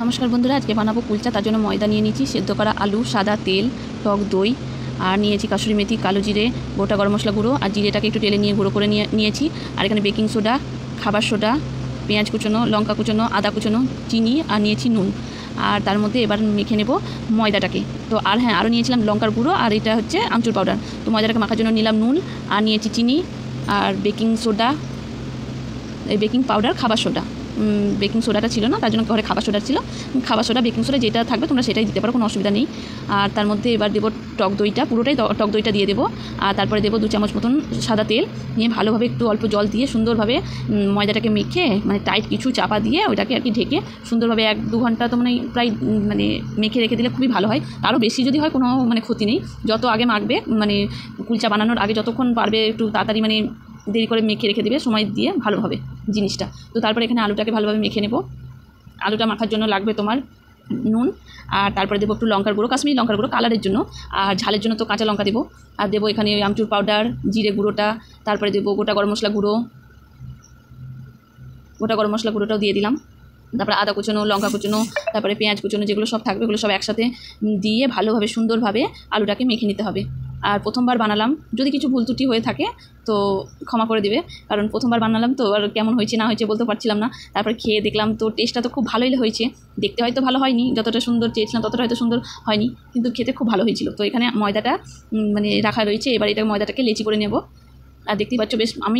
নমস্কার বন্ধুরা, আজকে বানাবো কুলচা। তার জন্য ময়দা নিয়ে নিয়েছি, সেদ্ধ করা আলু, সাদা তেল, টক দই, আর নিয়েছি কাসুরি মেথি, কালো জিরে, গোটা গরম মশলা গুঁড়ো, আর জিরেটাকে একটু টেলে নিয়ে গুঁড়ো করে নিয়েছি। আর এখানে বেকিং সোডা, খাবার সোডা, পেঁয়াজ কুচোনো, লঙ্কা কুচোনো, আদা কুচোনো, চিনি, আর নিয়েছি নুন। আর তার মধ্যে এবার মেখে নেব ময়দাটাকে। তো আর হ্যাঁ, আরও নিয়েছিলাম লঙ্কার গুঁড়ো, আর এটা হচ্ছে আমচুর পাউডার। তো ময়দাটাকে মাখার জন্য নিলাম নুন, আর নিয়েছি চিনি, আর বেকিং সোডা, বেকিং পাউডার, খাবার সোডা। বেকিং সোডাটা ছিল না, তার জন্য ঘরে খাবার সোডা ছিল। খাবার সোডা, বেকিং সোডা যেটা থাকবে তোমরা সেটাই দিতে পারো, কোনো অসুবিধা নেই। আর তার মধ্যে এবার দেবো টক দইটা, পুরোটাই টক দইটা দিয়ে দেবো। আর তারপরে দেবো 2 চামচ মতন সাদা তেল, নিয়ে ভালোভাবে একটু অল্প জল দিয়ে সুন্দরভাবে ময়দাটাকে মেখে, মানে টাইট কিছু চাপা দিয়ে ওইটাকে আর কি ঢেকে সুন্দরভাবে 1-2 ঘন্টা তো মানে প্রায় মেখে রেখে দিলে খুবই ভালো হয়। তারও বেশি যদি হয় কোনো ক্ষতি নেই। যত আগে মাখবে, মানে কুলচা বানানোর আগে যতক্ষণ পারবে একটু তাড়াতাড়ি দেরি করে মেখে রেখে দেবে সময় দিয়ে ভালোভাবে জিনিসটা। তো তারপরে এখানে আলুটাকে ভালোভাবে মেখে নেব। আলুটা মাখার জন্য লাগবে তোমার নুন, আর তারপরে দেবো একটু লঙ্কার গুঁড়ো, কাশ্মীরি লঙ্কার গুঁড়ো কালারের জন্য, আর ঝালের জন্য তো কাঁচা লঙ্কা দেবো। আর দেবো এখানে আমচুর পাউডার, জিরে গুঁড়োটা, তারপরে দেবো গোটা গরম মশলা গুঁড়োটাও দিয়ে দিলাম। তারপরে আদা কুচোনো, লঙ্কা কুচোনো, তারপরে পেঁয়াজ কুচোনো, যেগুলো সব থাকবে ওগুলো সব একসাথে দিয়ে ভালোভাবে সুন্দরভাবে আলুটাকে মেখে নিতে হবে। আর প্রথমবার বানালাম, যদি কিছু ভুল ত্রুটি হয়ে থাকে তো ক্ষমা করে দেবে, কারণ প্রথমবার বানালাম তো আর কেমন হয়েছে না হয়েছে বলতে পারছিলাম না। তারপর খেয়ে দেখলাম তো টেস্টটা তো খুব ভালোই হয়েছে। দেখতে হয়তো ভালো হয়নি, যতটা সুন্দর চেয়েছিলাম ততটা হয়তো সুন্দর হয়নি, কিন্তু খেতে খুব ভালো হয়েছিল। তো এখানে ময়দাটা রাখা রয়েছে, এবার এটা ময়দাটাকে লেচি করে নেব। আর দেখতেই পাচ্ছ বেশ, আমি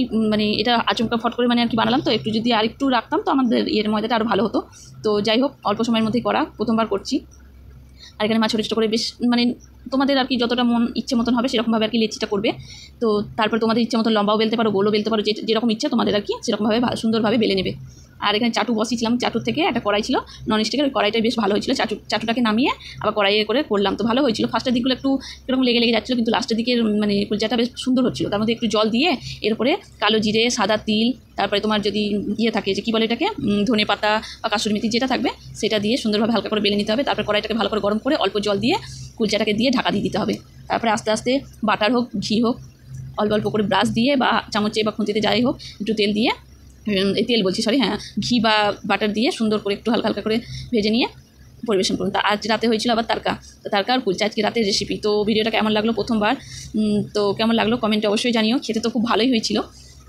এটা আচমকা ফট করে আর কি বানালাম, তো একটু যদি আর একটু রাখতাম তো আমাদের ময়দাটা আরও ভালো হতো। তো যাই হোক, অল্প সময়ের মধ্যেই করা, প্রথমবার করছি। আর এখানে ছোটো ছোটো করে বেশ তোমাদের আর কি যতটা ইচ্ছে মতন হবে সেরকমভাবে আর কি লেচিটা করবে। তো তারপর তোমাদের ইচ্ছে মতন লম্বাও বেলতে পারো, গোলও বেলতে পারো, যেরকম ইচ্ছা তোমাদের আর কি সেরকমভাবে সুন্দরভাবে বেলে নেবে। আর এখানে চাটু বসিয়েছিলাম, চাটুর থেকে একটা কড়াই ছিল ননস্টিকের, ওই কড়াইটা বেশ ভালো হয়েছিল। চাটুটাকে নামিয়ে আবার কড়াইয়ে করে করলাম, তো ভালো হয়েছিল। ফার্স্টের দিকগুলো একটু এরকম লেগে যাচ্ছিলো, কিন্তু লাস্টের দিকে কুলচাটা বেশ সুন্দর হচ্ছিলো। তার মধ্যে একটু জল দিয়ে এরপরে কালো জিরে, সাদা তিল, তারপরে তোমার যদি থাকে যে কী বলে এটাকে, ধনে পাতা বা কাসুরি মেথি যেটা থাকবে সেটা দিয়ে সুন্দরভাবে হালকা করে বেলে নিতে হবে। তারপরে কড়াইটাকে ভালো করে গরম করে অল্প জল দিয়ে কুলচাটাকে দিয়ে ঢাকা দিয়ে দিতে হবে। তারপরে আস্তে আস্তে বাটার হোক, ঘি হোক, অল্প অল্প করে ব্রাশ দিয়ে বা চামচে বা খুঁজিতে যাই হোক একটু তেল দিয়ে, ঘি বা বাটার দিয়ে সুন্দর করে একটু হালকা হালকা করে ভেজে নিয়ে পরিবেশন করুন। তা আজ রাতে হয়েছিল আবার তারকা আর কুলচা, আজকে রাতের রেসিপি। তো ভিডিওটা কেমন লাগলো প্রথমবার, তো কেমন লাগলো কমেন্টে অবশ্যই জানিও। খেতে তো খুব ভালোই হয়েছিল।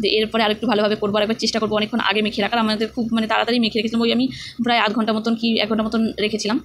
যে এরপরে আরেকটু ভালোভাবে করবো, আরেকবার চেষ্টা করবো অনেকক্ষণ আগে মেখে রাখার। আমাদের খুব তাড়াতাড়ি মেখে রেখেছিলাম, ওই আমি প্রায় আধ ঘন্টা মতন কি 1 ঘন্টা মতন রেখেছিলাম।